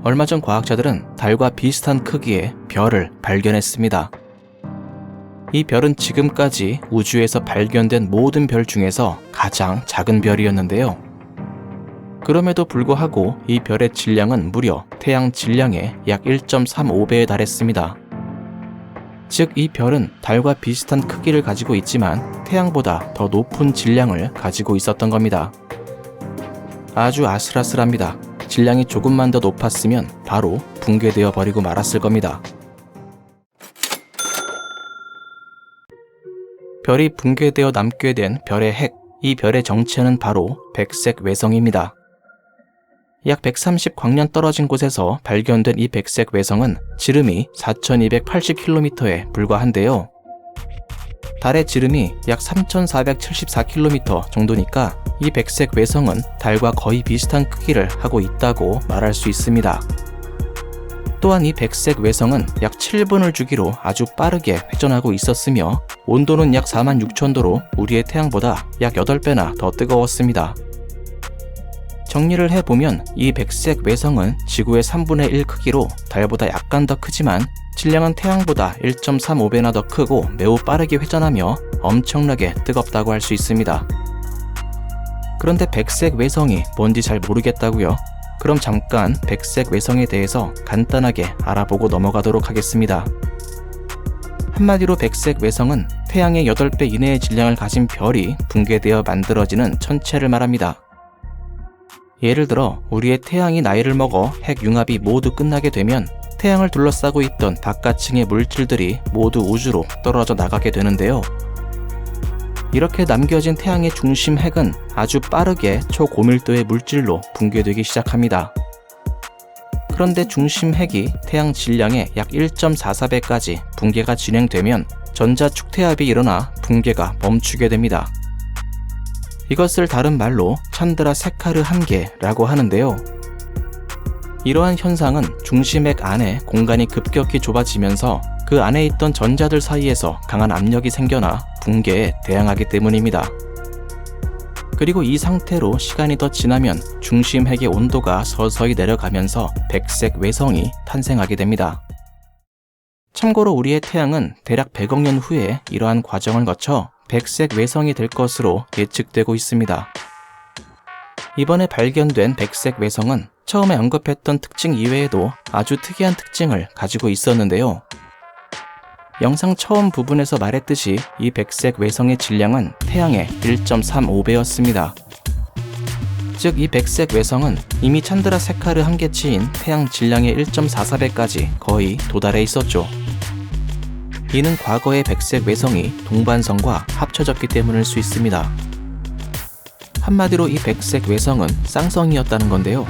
얼마 전 과학자들은 달과 비슷한 크기의 별을 발견했습니다. 이 별은 지금까지 우주에서 발견된 모든 별 중에서 가장 작은 별이었는데요. 그럼에도 불구하고 이 별의 질량은 무려 태양 질량의 약 1.35배에 달했습니다. 즉, 이 별은 달과 비슷한 크기를 가지고 있지만 태양보다 더 높은 질량을 가지고 있었던 겁니다. 아주 아슬아슬합니다. 질량이 조금만 더 높았으면 바로 붕괴되어 버리고 말았을 겁니다. 별이 붕괴되어 남게 된 별의 핵, 이 별의 정체는 바로 백색 외성입니다. 약 130광년 떨어진 곳에서 발견된 이 백색 외성은 지름이 4280km에 불과한데요. 달의 지름이 약 3474km 정도니까 이 백색 외성은 달과 거의 비슷한 크기를 하고 있다고 말할 수 있습니다. 또한 이 백색 외성은 약 7분을 주기로 아주 빠르게 회전하고 있었으며 온도는 약 46,000도로 우리의 태양보다 약 8배나 더 뜨거웠습니다. 정리를 해보면 이 백색 외성은 지구의 3분의 1 크기로 달보다 약간 더 크지만 질량은 태양보다 1.35배나 더 크고 매우 빠르게 회전하며 엄청나게 뜨겁다고 할 수 있습니다. 그런데 백색 외성이 뭔지 잘 모르겠다고요? 그럼 잠깐 백색 외성에 대해서 간단하게 알아보고 넘어가도록 하겠습니다. 한마디로 백색 외성은 태양의 8배 이내의 질량을 가진 별이 붕괴되어 만들어지는 천체를 말합니다. 예를 들어 우리의 태양이 나이를 먹어 핵 융합이 모두 끝나게 되면 태양을 둘러싸고 있던 바깥층의 물질들이 모두 우주로 떨어져 나가게 되는데요. 이렇게 남겨진 태양의 중심 핵은 아주 빠르게 초고밀도의 물질로 붕괴되기 시작합니다. 그런데 중심 핵이 태양 질량의 약 1.44배까지 붕괴가 진행되면 전자축태합이 일어나 붕괴가 멈추게 됩니다. 이것을 다른 말로 찬드라 세카르 한계라고 하는데요. 이러한 현상은 중심핵 안에 공간이 급격히 좁아지면서 그 안에 있던 전자들 사이에서 강한 압력이 생겨나 붕괴에 대항하기 때문입니다. 그리고 이 상태로 시간이 더 지나면 중심핵의 온도가 서서히 내려가면서 백색 외성이 탄생하게 됩니다. 참고로 우리의 태양은 대략 100억 년 후에 이러한 과정을 거쳐 백색 외성이 될 것으로 예측되고 있습니다. 이번에 발견된 백색 외성은 처음에 언급했던 특징 이외에도 아주 특이한 특징을 가지고 있었는데요. 영상 처음 부분에서 말했듯이 이 백색 외성의 질량은 태양의 1.35배였습니다. 즉, 이 백색 외성은 이미 찬드라 세카르 한계치인 태양 질량의 1.44배까지 거의 도달해 있었죠. 이는 과거의 백색 외성이 동반성과 합쳐졌기 때문일 수 있습니다. 한마디로 이 백색 외성은 쌍성이었다는 건데요.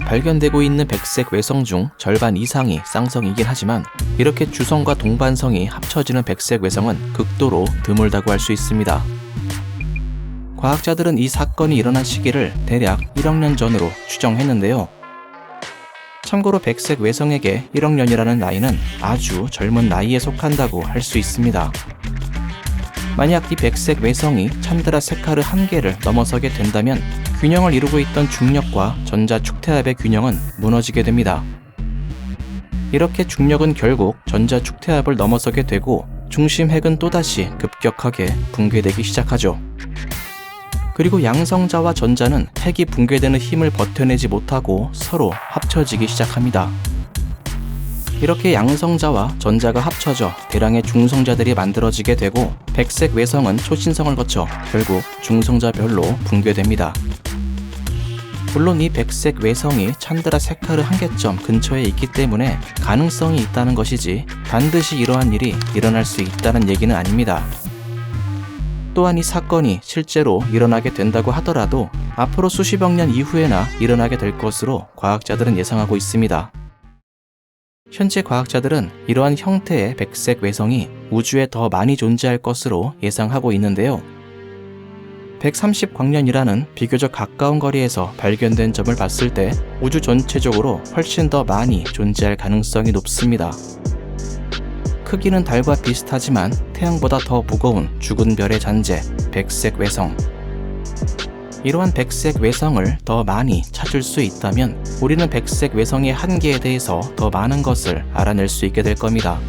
발견되고 있는 백색 외성 중 절반 이상이 쌍성이긴 하지만 이렇게 주성과 동반성이 합쳐지는 백색 외성은 극도로 드물다고 할 수 있습니다. 과학자들은 이 사건이 일어난 시기를 대략 1억 년 전으로 추정했는데요. 참고로 백색 외성에게 1억 년이라는 나이는 아주 젊은 나이에 속한다고 할 수 있습니다. 만약 이 백색 외성이 찬드라 세카르 한계를 넘어서게 된다면 균형을 이루고 있던 중력과 전자 축태합의 균형은 무너지게 됩니다. 이렇게 중력은 결국 전자 축태합을 넘어서게 되고 중심 핵은 또다시 급격하게 붕괴되기 시작하죠. 그리고 양성자와 전자는 핵이 붕괴되는 힘을 버텨내지 못하고 서로 합쳐지기 시작합니다. 이렇게 양성자와 전자가 합쳐져 대량의 중성자들이 만들어지게 되고 백색 외성은 초신성을 거쳐 결국 중성자별로 붕괴됩니다. 물론 이 백색 외성이 찬드라 세카르 한계점 근처에 있기 때문에 가능성이 있다는 것이지 반드시 이러한 일이 일어날 수 있다는 얘기는 아닙니다. 또한 이 사건이 실제로 일어나게 된다고 하더라도 앞으로 수십억 년 이후에나 일어나게 될 것으로 과학자들은 예상하고 있습니다. 현재 과학자들은 이러한 형태의 백색 외성이 우주에 더 많이 존재할 것으로 예상하고 있는데요. 130광년이라는 비교적 가까운 거리에서 발견된 점을 봤을 때 우주 전체적으로 훨씬 더 많이 존재할 가능성이 높습니다. 크기는 달과 비슷하지만 태양보다 더 무거운 죽은 별의 잔재, 백색 외성. 이러한 백색 외성을 더 많이 찾을 수 있다면 우리는 백색 외성의 한계에 대해서 더 많은 것을 알아낼 수 있게 될 겁니다.